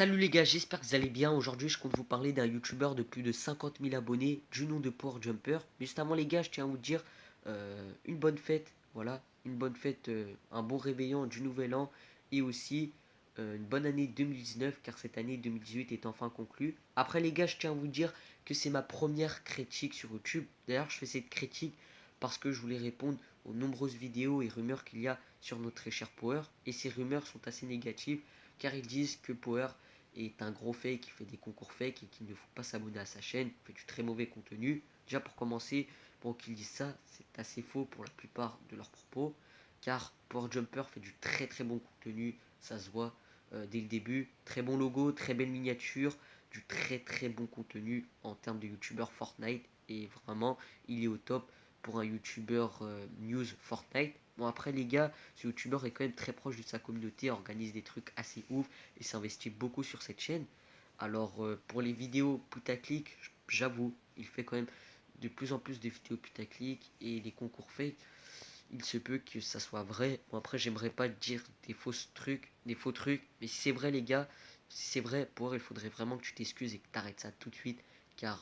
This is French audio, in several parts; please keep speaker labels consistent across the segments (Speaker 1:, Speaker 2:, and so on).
Speaker 1: Salut les gars, j'espère que vous allez bien. Aujourd'hui, je compte vous parler d'un youtubeur de plus de 50 000 abonnés du nom de Power Jumper. Mais juste avant les gars, je tiens à vous dire une bonne fête. Voilà, une bonne fête, un bon réveillon du nouvel an et aussi une bonne année 2019 car cette année 2018 est enfin conclue. Après les gars, je tiens à vous dire que c'est ma première critique sur YouTube. D'ailleurs, je fais cette critique parce que je voulais répondre aux nombreuses vidéos et rumeurs qu'il y a sur notre très cher Power. Et ces rumeurs sont assez négatives car ils disent que Power est un gros fake, qui fait des concours fake et qu'il ne faut pas s'abonner à sa chaîne, il fait du très mauvais contenu. Déjà pour commencer, pour qu'ils disent ça, c'est assez faux pour la plupart de leurs propos, car Power Jumper fait du très très bon contenu, ça se voit dès le début, très bon logo, très belle miniature, du très très bon contenu en termes de youtubeur Fortnite, et vraiment il est au top pour un youtubeur news Fortnite. Bon après les gars, ce youtubeur est quand même très proche de sa communauté, organise des trucs assez ouf et s'investit beaucoup sur cette chaîne. Alors pour les vidéos putaclic, j'avoue, il fait quand même de plus en plus de vidéos putaclic et les concours fake. Il se peut que ça soit vrai. Bon après j'aimerais pas dire des fausses trucs, des faux trucs, mais si c'est vrai les gars, si c'est vrai, pour il faudrait vraiment que tu t'excuses et que tu arrêtes ça tout de suite, car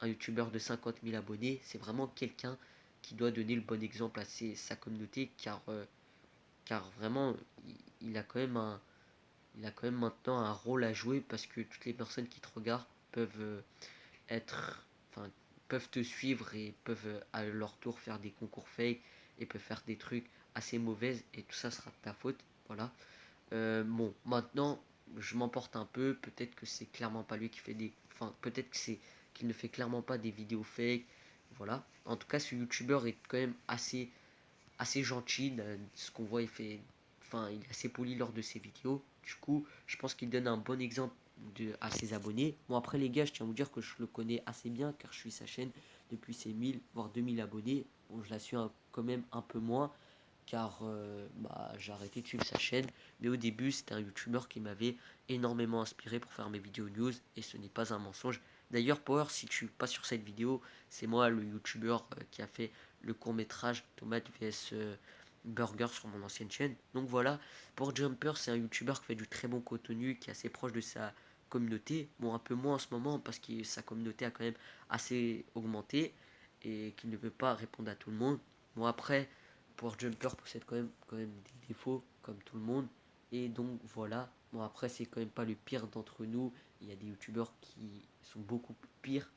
Speaker 1: un youtubeur de 50 000 abonnés, c'est vraiment quelqu'un qui doit donner le bon exemple à sa communauté, car vraiment il a quand même il a quand même maintenant un rôle à jouer parce que toutes les personnes qui te regardent peuvent être, enfin, peuvent te suivre et peuvent à leur tour faire des concours fake et peuvent faire des trucs assez mauvaises et tout ça sera de ta faute. Voilà. Bon, maintenant, je m'emporte un peu. Peut-être que c'est clairement pas lui qui fait des, enfin, peut-être que c'est qu'il ne fait clairement pas des vidéos fake. Voilà. En tout cas, ce youtubeur est quand même assez gentil. Ce qu'on voit, il fait, enfin, il est assez poli lors de ses vidéos. Du coup, je pense qu'il donne un bon exemple à ses abonnés. Bon, après, les gars, je tiens à vous dire que je le connais assez bien car je suis sa chaîne depuis ses 1000 voire 2000 abonnés. Bon, je la suis quand même un peu moins car j'ai arrêté de suivre sa chaîne. Mais au début, c'était un youtubeur qui m'avait énormément inspiré pour faire mes vidéos news et ce n'est pas un mensonge. D'ailleurs, Power, si tu passes sur cette vidéo, c'est moi le youtubeur qui a fait le court métrage Tomate vs Burger sur mon ancienne chaîne. Donc voilà, pour Jumper, c'est un youtubeur qui fait du très bon contenu, qui est assez proche de sa communauté. Bon, un peu moins en ce moment parce que sa communauté a quand même assez augmenté et qu'il ne peut pas répondre à tout le monde. Bon, après, pour Jumper possède quand même des défauts comme tout le monde. Et donc voilà. Bon, après, c'est quand même pas le pire d'entre nous. Il y a des youtubeurs qui sont beaucoup pires,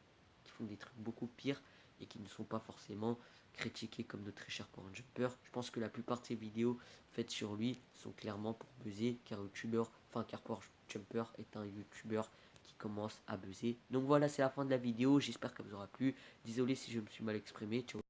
Speaker 1: qui font des trucs beaucoup pires et qui ne sont pas forcément critiqués comme notre très cher Power Jumper. Je pense que la plupart de ces vidéos faites sur lui sont clairement pour buzzer car Power Jumper est un youtubeur qui commence à buzzer. Donc voilà, c'est la fin de la vidéo. J'espère qu'elle vous aura plu. Désolé si je me suis mal exprimé. Ciao.